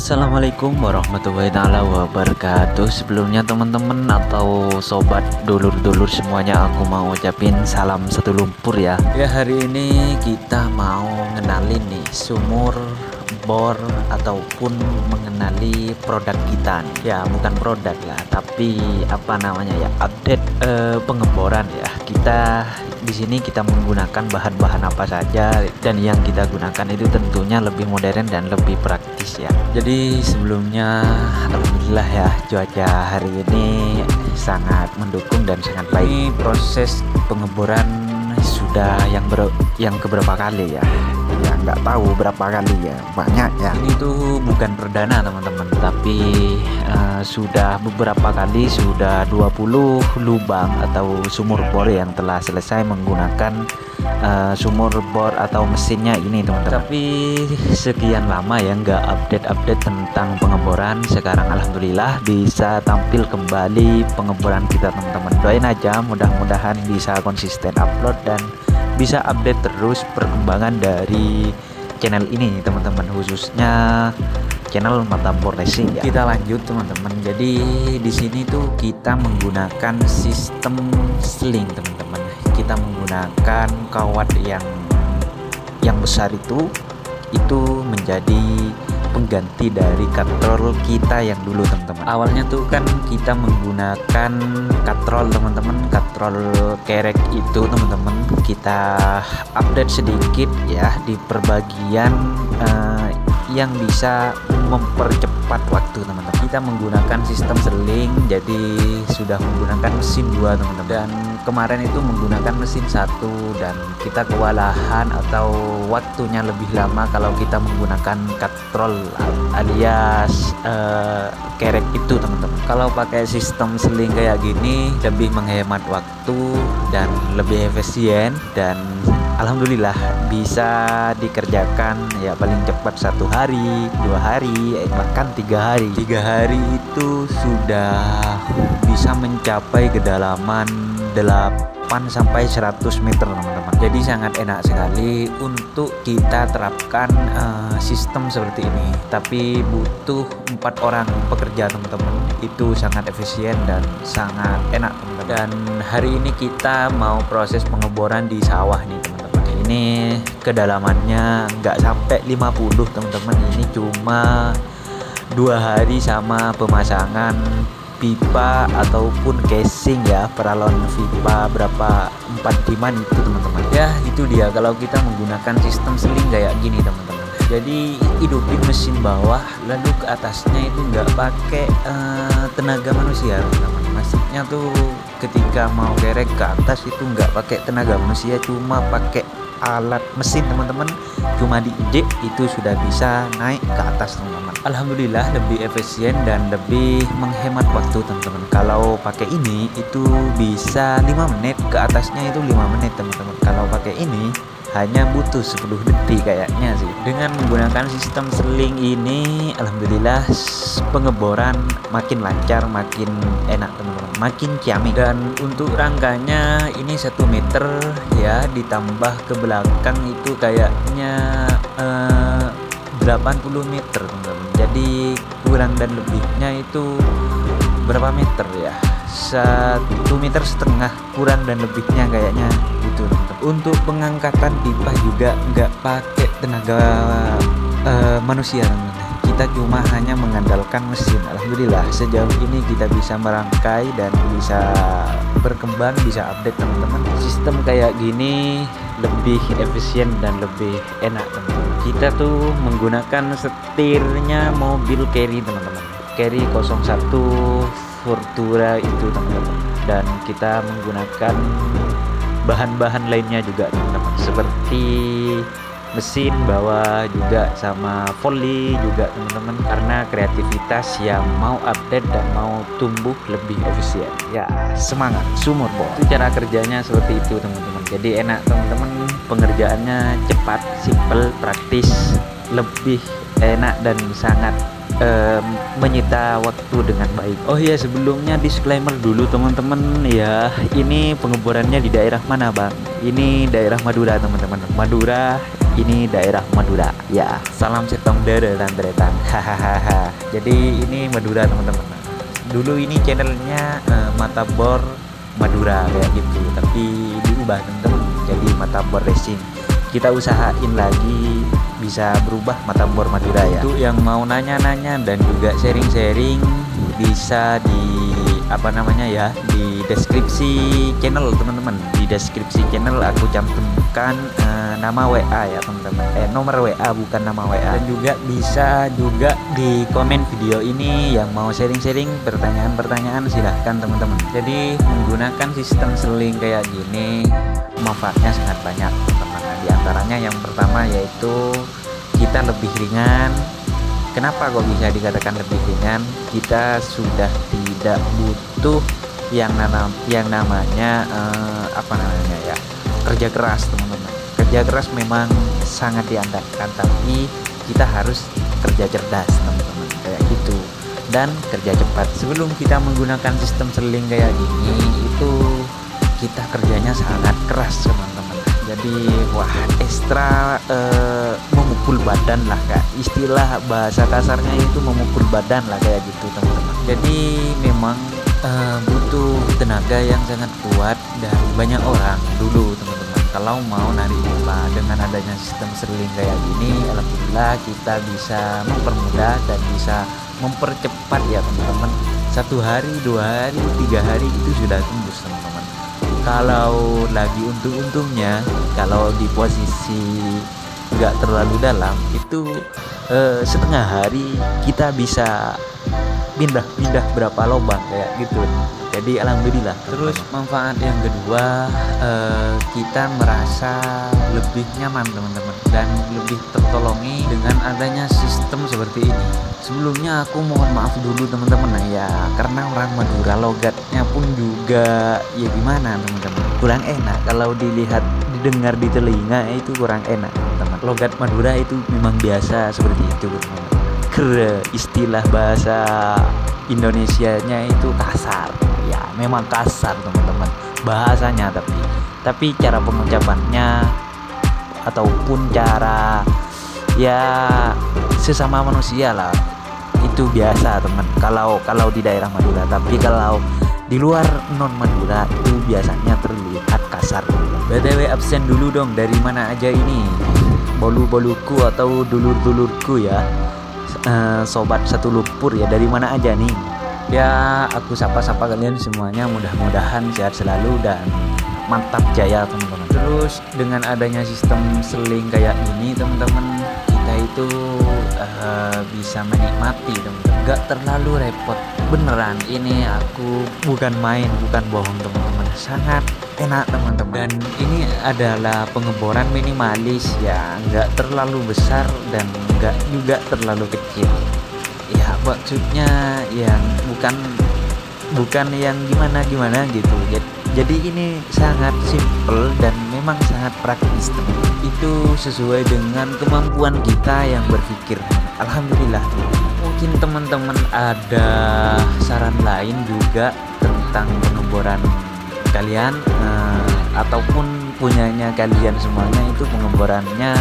Assalamualaikum warahmatullahi taala wabarakatuh. Sebelumnya teman-teman atau sobat dulur-dulur semuanya, aku mau ucapin salam satu lumpur ya. Ya, hari ini kita mau ngenalin nih sumur bor ataupun mengenali produk kita nih. Ya, bukan produk lah, tapi apa namanya ya, update pengeboran ya. Kita di sini kita menggunakan bahan-bahan apa saja, dan yang kita gunakan itu tentunya lebih modern dan lebih praktis ya. Jadi sebelumnya alhamdulillah ya, cuaca hari ini sangat mendukung dan sangat baik. Ini proses pengeboran sudah yang keberapa kali ya? Ya nggak tahu berapa kali ya, banyak ya. Ini tuh bukan perdana teman-teman, tapi sudah beberapa kali, sudah 20 lubang atau sumur bor yang telah selesai menggunakan sumur bor atau mesinnya ini teman-teman. Tapi sekian lama ya nggak update tentang pengeboran. Sekarang alhamdulillah bisa tampil kembali pengeboran kita teman-teman. Doain aja mudah-mudahan bisa konsisten upload dan bisa update terus perkembangan dari channel ini teman-teman, khususnya channel Matambor Racing ya. Kita lanjut teman-teman. Jadi di sini tuh kita menggunakan sistem sling teman-teman. Kita menggunakan kawat yang besar itu menjadi pengganti dari katrol kita yang dulu teman-teman. Awalnya tuh kan kita menggunakan katrol teman-teman, katrol kerek itu teman-teman. Kita update sedikit ya di perbagian yang bisa mempercepat waktu teman-teman. Kita menggunakan sistem seling, jadi sudah menggunakan mesin 2 teman-teman, dan kemarin itu menggunakan mesin 1, dan kita kewalahan atau waktunya lebih lama kalau kita menggunakan katrol alias kerek itu teman-teman. Kalau pakai sistem seling kayak gini lebih menghemat waktu dan lebih efisien, dan alhamdulillah bisa dikerjakan ya paling cepat 1 hari, 2 hari, bahkan 3 hari. 3 hari itu sudah bisa mencapai kedalaman 8 sampai 100 meter teman-teman. Jadi sangat enak sekali untuk kita terapkan sistem seperti ini. Tapi butuh 4 orang pekerja teman-teman. Itu sangat efisien dan sangat enak teman-teman. Dan hari ini kita mau proses pengeboran di sawah nih teman-teman. Ini kedalamannya nggak sampai 50 teman-teman. Ini cuma 2 hari sama pemasangan pipa ataupun casing ya, peralon pipa berapa 45 itu teman-teman. Ya itu dia kalau kita menggunakan sistem seling kayak gini teman-teman. Jadi hidupin mesin bawah lalu ke atasnya itu nggak pakai tenaga manusia teman-teman. Maksudnya tuh ketika mau kerek ke atas itu nggak pakai tenaga manusia, cuma pakai alat mesin teman-teman, cuma diinjek itu sudah bisa naik ke atas teman-teman. Alhamdulillah lebih efisien dan lebih menghemat waktu teman-teman. Kalau pakai ini itu bisa 5 menit, ke atasnya itu 5 menit teman-teman. Kalau pakai ini hanya butuh 10 detik kayaknya sih. Dengan menggunakan sistem seling ini alhamdulillah pengeboran makin lancar, makin enak teman-teman, makin ciamik. Dan untuk rangkanya ini 1 meter ya, ditambah ke belakang itu kayaknya 80 meter teman-teman. Jadi kurang dan lebihnya itu berapa meter ya, 1,5 meter kurang dan lebihnya kayaknya gitu teman-teman. Untuk pengangkatan pipa juga nggak pakai tenaga manusia teman-teman. Kita cuma hanya mengandalkan mesin. Alhamdulillah sejauh ini kita bisa merangkai dan bisa berkembang, bisa update teman-teman. Sistem kayak gini lebih efisien dan lebih enak teman-teman. Kita tuh menggunakan setirnya mobil carry teman-teman, carry 01 Fortura itu teman-teman, dan kita menggunakan bahan-bahan lainnya juga teman-teman, seperti mesin bawah juga sama volley juga teman-teman, karena kreativitas yang mau update dan mau tumbuh lebih efisien ya. Semangat sumur bor, itu cara kerjanya seperti itu teman-teman. Jadi enak teman-teman, pengerjaannya cepat, simple, praktis, lebih enak dan sangat menyita waktu dengan baik. Oh iya, sebelumnya disclaimer dulu teman-teman ya, ini pengeborannya di daerah mana bang? Ini daerah Madura teman-teman. Madura ini daerah Madura ya. Salam setong dere tantretan. Hahaha. Jadi ini Madura teman-teman. Dulu ini channelnya Matabor Madura kayak gitu, tapi diubah teman-teman jadi Matabor Racing. Kita usahain lagi bisa berubah Matabor Madura ya. Itu yang mau nanya-nanya dan juga sharing-sharing bisa di di deskripsi channel teman-teman. Di deskripsi channel aku cantumkan nama WA ya teman-teman, nomor WA bukan nama WA. Dan juga bisa juga di komen video ini yang mau sharing-sharing pertanyaan-pertanyaan, silahkan teman-teman. Jadi menggunakan sistem seling kayak gini manfaatnya sangat banyak teman-teman. Di antaranya yang pertama yaitu kita lebih ringan. Kenapa kok bisa dikatakan lebih ringan? Kita sudah tidak butuh yang namanya kerja keras teman-teman. Kerja keras memang sangat diandalkan, tapi kita harus kerja cerdas teman-teman kayak gitu, dan kerja cepat. Sebelum kita menggunakan sistem seling kayak gini itu kita kerjanya sangat keras teman-teman. Jadi ekstra memukul badan lah kak, istilah bahasa kasarnya itu memukul badan lah kayak gitu teman-teman. Jadi memang butuh tenaga yang sangat kuat dari banyak orang dulu teman-teman kalau mau narik bola. Dengan adanya sistem seling kayak gini, alhamdulillah kita bisa mempermudah dan bisa mempercepat ya teman-teman. 1 hari, 2 hari, 3 hari itu sudah tembus teman-teman. Kalau lagi untung-untungnya, kalau di posisi nggak terlalu dalam itu setengah hari kita bisa pindah berapa lubang kayak gitu. Jadi alhamdulillah. Terus manfaat yang kedua, kita merasa lebih nyaman teman-teman dan lebih tertolongi dengan adanya sistem seperti ini. Sebelumnya aku mohon maaf dulu teman-teman ya, karena orang Madura logatnya pun juga ya gimana teman-teman, kurang enak kalau didengar di telinga, itu kurang enak teman-teman. Logat Madura itu memang biasa seperti itu teman-teman. Istilah bahasa Indonesianya itu kasar ya, memang kasar teman-teman bahasanya, tapi cara pengucapannya ataupun cara ya sesama manusia lah itu biasa teman kalau di daerah Madura. Tapi kalau di luar non Madura itu biasanya terlihat kasar. BTW absen dulu dong, dari mana aja ini bolu-boluku atau dulur-dulurku ya, sobat satu lumpur ya, dari mana aja nih ya. Aku sapa-sapa kalian semuanya, mudah-mudahan sehat selalu dan mantap jaya teman-teman. Terus dengan adanya sistem seling kayak ini teman-teman, kita itu bisa menikmati teman-teman, gak terlalu repot. Beneran ini aku bukan main, bukan bohong teman-teman, sangat enak teman-teman. Dan ini adalah pengeboran minimalis ya, nggak terlalu besar dan nggak juga terlalu kecil ya. Maksudnya yang bukan yang gimana gitu. Jadi ini sangat simple dan memang sangat praktis teman-teman. Itu sesuai dengan kemampuan kita yang berpikir. Alhamdulillah. Mungkin teman-teman ada saran lain juga tentang pengeboran kalian, ataupun punyanya kalian semuanya itu pengeborannya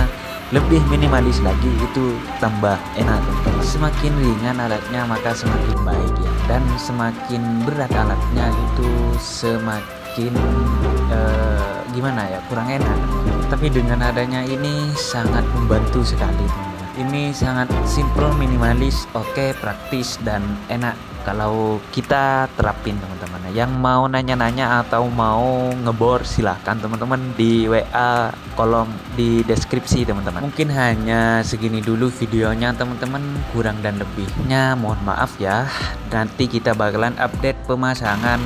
lebih minimalis lagi, itu tambah enak teman-teman. Semakin ringan alatnya maka semakin baik ya, dan semakin berat alatnya itu semakin kurang enak. Tapi dengan adanya ini sangat membantu sekali teman-teman. Ini sangat simple, minimalis, oke, praktis dan enak kalau kita terapin teman-teman. Yang mau nanya-nanya atau mau ngebor silahkan teman-teman di WA kolom di deskripsi teman-teman. Mungkin hanya segini dulu videonya teman-teman, kurang dan lebihnya mohon maaf ya. Nanti kita bakalan update pemasangan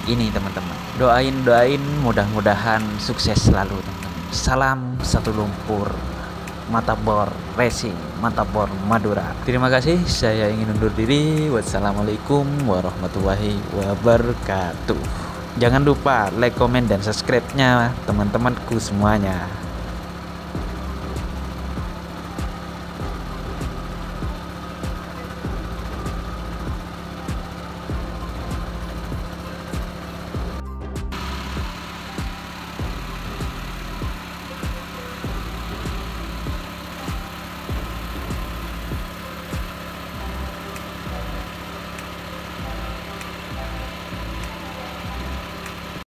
ini teman-teman. Doain mudah-mudahan sukses selalu teman-teman. Salam satu lumpur, Matabor Racing, Matabor Madura. Terima kasih, saya ingin undur diri. Wassalamualaikum warahmatullahi wabarakatuh. Jangan lupa like, komen, dan subscribe-nya teman-temanku semuanya.